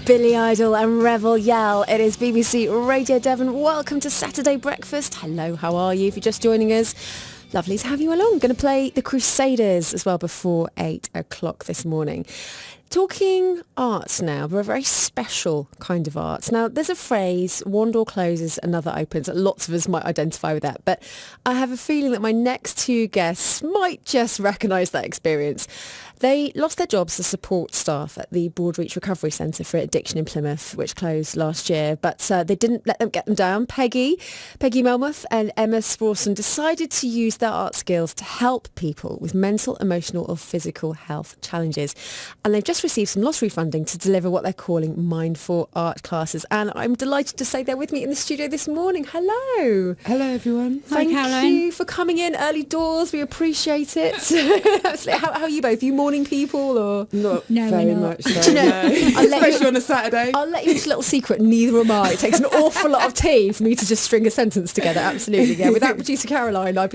Billy Idol and Rebel Yell. It is BBC Radio Devon. Welcome to Saturday Breakfast. Hello, how are you? If you're just joining us, lovely to have you along. Going to play The Crusaders as well before 8 o'clock this morning. Talking arts now, but a very special kind of art. Now, there's a phrase, one door closes, another opens. Lots of us might identify with that, but I have a feeling that my next two guests might just recognise that experience. They lost their jobs as support staff at the Broadreach Recovery Centre for Addiction in Plymouth, which closed last year, but they didn't let them get them down. Peggy Melmoth and Emma Sporson decided to use their art skills to help people with mental, emotional or physical health challenges. And they've just received some lottery funding to deliver what they're calling mindful art classes. And I'm delighted to say they're with me in the studio this morning. Hello. Hello, everyone. Thank you for coming in early doors. We appreciate it. Absolutely. How are you both? Are you morning people or not? No, very much so. No. Especially on a Saturday. I'll let you into a little secret. Neither am I. It takes an awful lot of tea for me to just string a sentence together. Absolutely, yeah. Without producer Caroline, I'd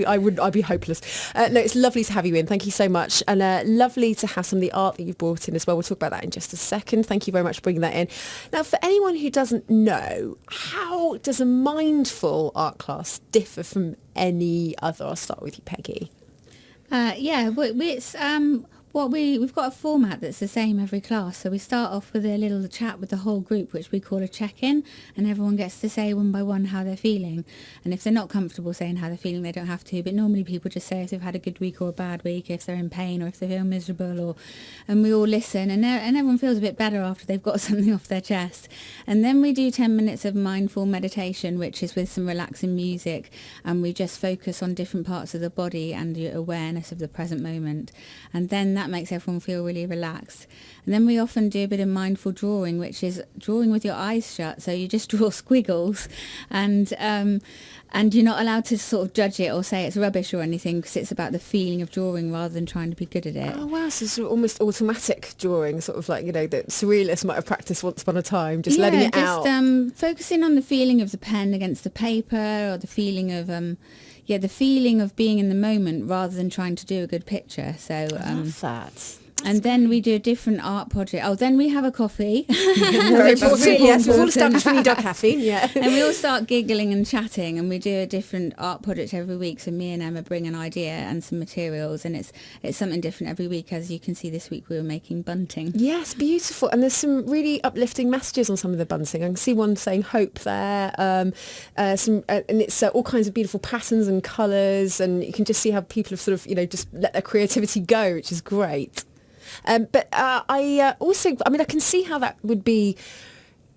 be hopeless. No, it's lovely to have you in. Thank you so much, and lovely to have some of the art that you've brought in as well. We'll talk about that in just a second. Thank you very much for bringing that in. Now, for anyone who doesn't know, how does a mindful art class differ from any other? I'll start with you, Peggy. We've got a format that's the same every class. So we start off with a little chat with the whole group, which we call a check-in, and everyone gets to say one by one how they're feeling. And if they're not comfortable saying how they're feeling, they don't have to. But normally people just say if they've had a good week or a bad week, if they're in pain or if they feel miserable, and we all listen, and everyone feels a bit better after they've got something off their chest. And then we do 10 minutes of mindful meditation, which is with some relaxing music, and we just focus on different parts of the body and your awareness of the present moment. And then that makes everyone feel really relaxed. And then we often do a bit of mindful drawing, which is drawing with your eyes shut. So you just draw squiggles, and you're not allowed to sort of judge it or say it's rubbish or anything, because it's about the feeling of drawing rather than trying to be good at it. Oh wow, so it's almost automatic drawing, sort of like, you know, that surrealists might have practiced once upon a time, just letting it out. Focusing on the feeling of the pen against the paper, or the feeling of the feeling of being in the moment rather than trying to do a good picture. So I love that. And then we do a different art project. Oh, then we have a coffee. Very important. Yes, we've all established we need our caffeine, yeah. And we all start giggling and chatting, and we do a different art project every week. So me and Emma bring an idea and some materials, and it's something different every week. As you can see, this week we were making bunting. Yes, beautiful. And there's some really uplifting messages on some of the bunting. I can see one saying hope there. And it's all kinds of beautiful patterns and colours, and you can just see how people have sort of, you know, just let their creativity go, which is great. But I can see how that would be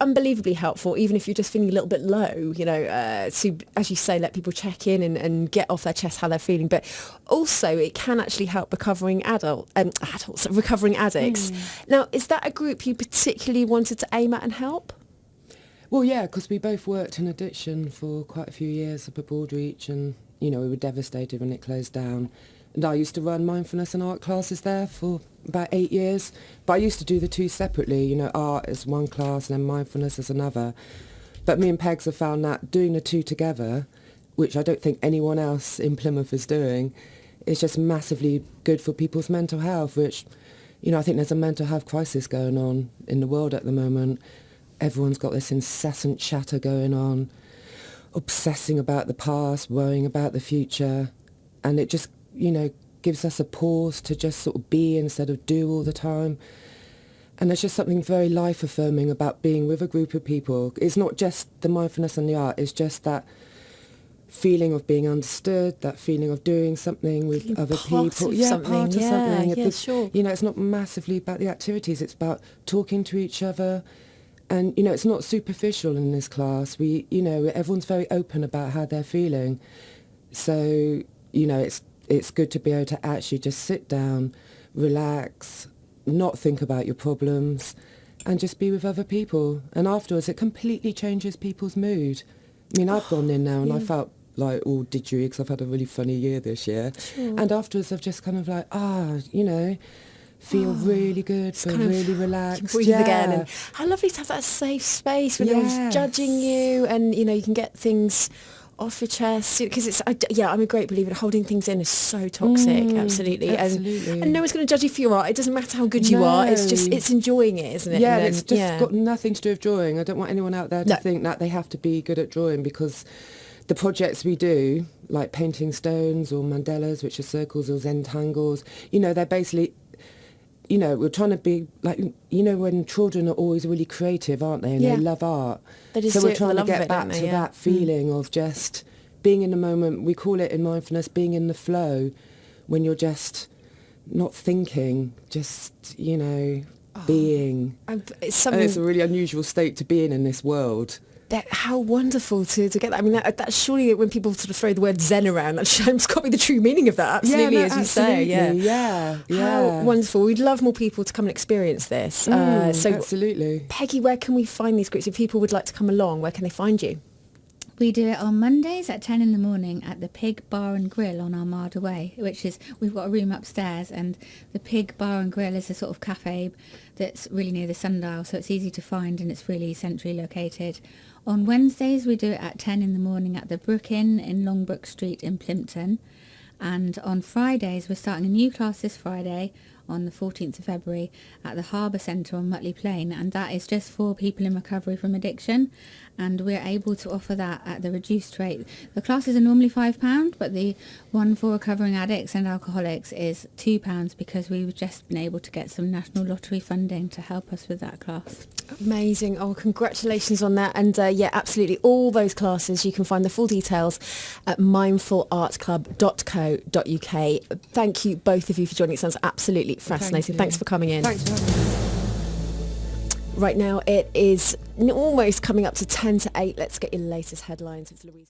unbelievably helpful, even if you're just feeling a little bit low, you know, to, as you say, let people check in and get off their chest how they're feeling. But also it can actually help recovering recovering addicts. Now, is that a group you particularly wanted to aim at and help? Well, yeah, because we both worked in addiction for quite a few years up at Broadreach, and, you know, we were devastated when it closed down. And I used to run mindfulness and art classes there for about 8 years. But I used to do the two separately, you know, art as one class and then mindfulness as another. But me and Pegs have found that doing the two together, which I don't think anyone else in Plymouth is doing, is just massively good for people's mental health, which, you know, I think there's a mental health crisis going on in the world at the moment. Everyone's got this incessant chatter going on, obsessing about the past, worrying about the future, and it just, you know, gives us a pause to just sort of be instead of do all the time. And there's just something very life-affirming about being with a group of people. It's not just the mindfulness and the art, it's just that feeling of being understood, that feeling of doing something with feeling other part people. Of yeah, something. part of something. Yeah, sure. You know, it's not massively about the activities, it's about talking to each other. And, you know, it's not superficial in this class. We, you know, everyone's very open about how they're feeling. So, you know, it's good to be able to actually just sit down, relax, not think about your problems, and just be with other people. And afterwards, it completely changes people's mood. I mean, I've gone in now and I felt like all didgeridoo because I've had a really funny year this year. Sure. And afterwards, I've just kind of like, you know, feel really good, feel really relaxed. Breathe again. And how lovely to have that safe space when no one's judging you, and, you know, you can get things off your chest, because I'm a great believer in holding things in is so toxic. Absolutely. And no one's going to judge you for your art. It doesn't matter how good you are. It's enjoying it, isn't it? Yeah, and it's just got nothing to do with drawing. I don't want anyone out there to think that they have to be good at drawing, because the projects we do, like painting stones or mandalas, which are circles or Zentangles, they're basically, we're trying to be like, when children are always really creative, aren't they? And they love art. So we're trying to get back to that feeling of just being in the moment. We call it in mindfulness being in the flow, when you're just not thinking, just, being. It's and it's a really unusual state to be in this world. How wonderful to get that. I mean, that's surely when people sort of throw the word Zen around, that's got to be the true meaning of that. Absolutely, as you say. Yeah. How wonderful. We'd love more people to come and experience this. So, absolutely. Peggy, where can we find these groups? If people would like to come along, where can they find you? We do it on Mondays at 10 in the morning at the Pig Bar and Grill on Armada Way, we've got a room upstairs, and the Pig Bar and Grill is a sort of cafe that's really near the sundial, so it's easy to find and it's really centrally located. On Wednesdays we do it at 10 in the morning at the Brook Inn in Longbrook Street in Plympton, and on Fridays we're starting a new class this Friday on the 14th of February at the Harbour Centre on Mutley Plain, and that is just for people in recovery from addiction, and we're able to offer that at the reduced rate. The classes are normally £5, but the one for recovering addicts and alcoholics is £2, because we've just been able to get some national lottery funding to help us with that class. Amazing. Oh, congratulations on that. And absolutely, all those classes, you can find the full details at mindfulartclub.co.uk. Thank you, both of you, for joining. It sounds absolutely fascinating. Thanks for coming in. Thanks for having me. Right now, it is almost coming up to 10 to 8. Let's get your latest headlines with Louise.